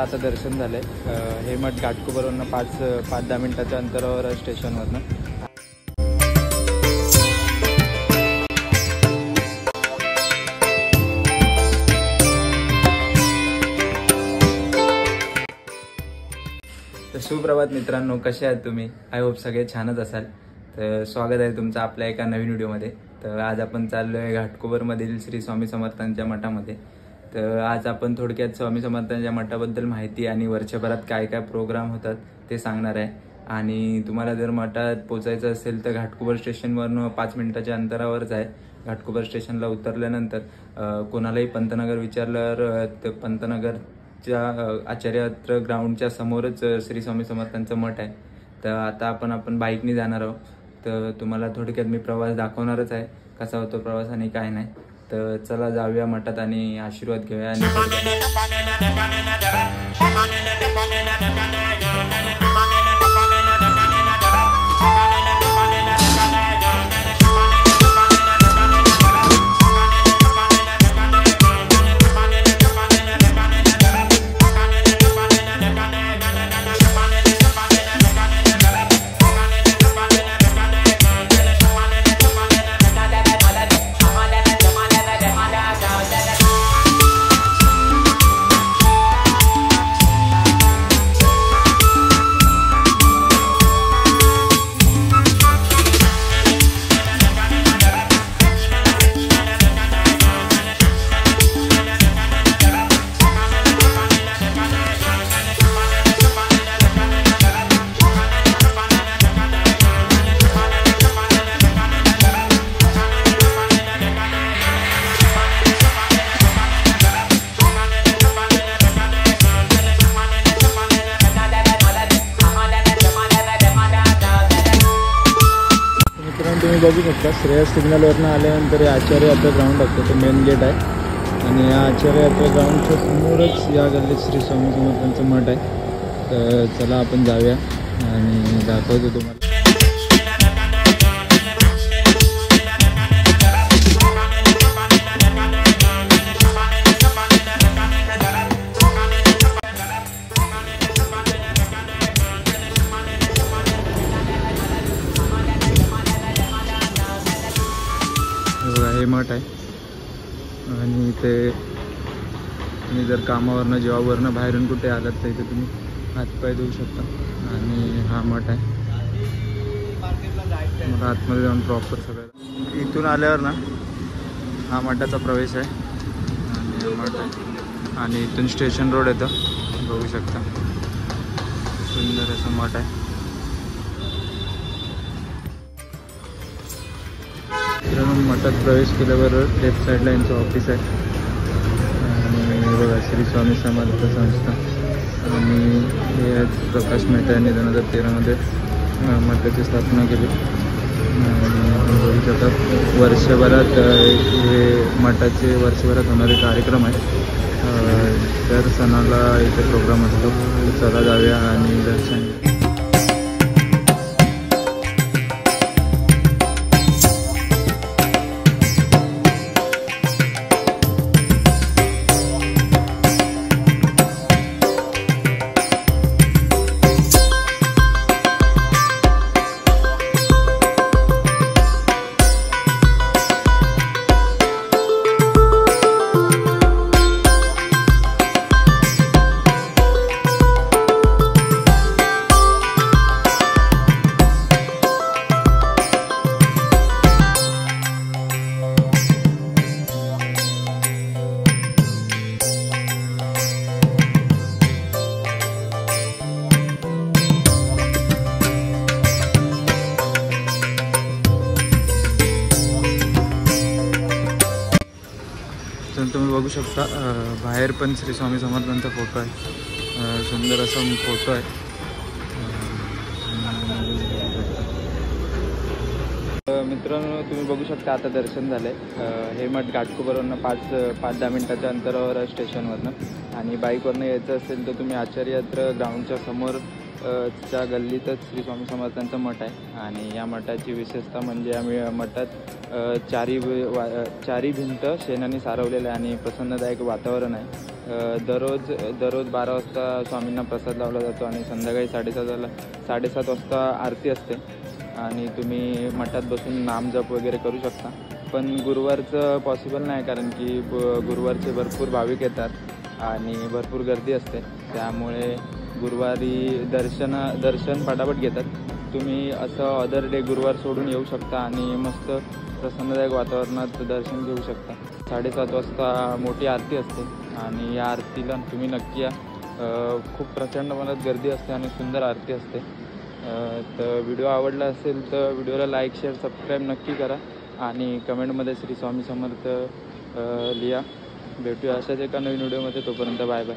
आता दर्शन झालं आहे। हे मठ घाटकोपरवरनं 5-10 मिनिटाच्या अंतरावर स्टेशनवरनं। तर सुप्रभात मित्रांनो, कसे आहात तुम्ही? आय होप सगळे छानच असाल। तर स्वागत आहे तुमचं आपल्या एका नवीन व्हिडिओमध्ये। तर आज आपण चाललो आहे घाटकोपरमधील श्री स्वामी समर्थांच्या मठामध्ये। तर आज आपण थोडक्यात स्वामी समर्थांच्या मठाबद्दल माहिती आणि वर्षभरात काय काय प्रोग्राम होतात ते सांगणार आहे। आणि तुम्हाला जर मठात पोचायचं असेल तर घाटकोपर स्टेशनवरून 5 मिनिटाच्या अंतरावरच आहे। घाटकोपर स्टेशनला उतरल्यानंतर कोणालाही पंतनगर विचारल्यावर ते पंतनगरच्या आचार्य ग्राउंडच्या समोरच श्री स्वामी समर्थांचं मठ आहे। तर आता आपण बाईकने जाणार आहोत। तर तुम्हाला थोडक्यात मी प्रवास दाखवणारच आहे, कसा होतो प्रवास आणि काय नाही। तर चला जाऊया मठात आणि आशीर्वाद घेऊया। तुम्ही बघू शकता श्रेयस सिग्नलवरनं आल्यानंतर आचार्य यात्रा ग्राउंड लागतो, तो मेन गेट आहे। आणि या आचार्य यात्रा ग्राउंडच्या समोरच या गल्लीत श्री स्वामी समर्थांचं मठ आहे। तर चला आपण जाऊया आणि दाखवतो तुम्हाला। हे मठ आहे आणि इथे तुम्ही जर कामावरनं जॉबवरनं बाहेरून कुठे आलात तर इथे तुम्ही हातपाय धुवू शकता। आणि हा मठ आहे, मला आतमध्ये जाऊन प्रॉपर सगळं इथून आल्यावर ना हा मठाचा प्रवेश आहे आणि हा मठ आहे। आणि इथून स्टेशन रोड येतं, बघू शकता सुंदर असं मठ आहे। मठात प्रवेश केल्याबरोबर लेफ्ट साईडला यांचं ऑफिस आहे आणि बघा श्री स्वामी समर्थ संस्था। आणि हे प्रकाश मेहता यांनी 2013मध्ये मठाची स्थापना केली। आणि बघू शकता वर्षभरात हे मठाचे वर्षभरात होणारे कार्यक्रम आहेत। दर सणाला इथे प्रोग्राम असतो। चला जाऊया आणि दर्शन। तुम्ही बघू शकता बाहेर पण श्री स्वामी समर्थांचा फोटो आहे, सुंदर असा फोटो आहे। मित्रांनो तुम्ही बघू शकता आता दर्शन झालं आहे। हे मठ घाटकोपरवरनं 5-10 मिनिटाच्या अंतरावर स्टेशनवरनं। आणि बाईकवरनं यायचं असेल तर तुम्ही आचार्य यात्रा ग्राउंडच्या समोर च्या गल्लीतच श्री स्वामी समर्थांचं मठ आहे आणि या मठाची विशेषता म्हणजे आम्ही मठात चारी भिंत शेणाने सारवलेलं आहे आणि प्रसन्नदायक वातावरण आहे. दररोज 12 वाजता स्वामींना प्रसाद लावला जातो आणि संध्याकाळी 7:30 वाजता आरती असते आणि तुम्ही मठात बसून नामजप वगैरे करू शकता. पण गुरुवारचं पॉसिबल नाही कारण की गुरुवारचे भरपूर भाविक येतात आणि भरपूर गर्दी असते. त्यामुळे गुरुवारी दर्शन फटाफट घेतात. तुम्ही असं अदर डे गुरुवार सोडून येऊ शकता आणि मस्त प्रसन्नदायक वातावरणात दर्शन घेऊ शकता. 7:30 वाजता मोठी आरती असते आणि या आरतीला तुम्ही नक्की या. खूप प्रचंड मनात गर्दी असते आणि सुंदर आरती असते. तर व्हिडिओ आवडला असेल तर व्हिडिओला लाईक शेअर सबस्क्राईब नक्की करा आणि कमेंटमध्ये श्री स्वामी समर्थ लिहा. भेटूया अशाच एका नवीन व्हिडिओमध्ये. तोपर्यंत बाय बाय.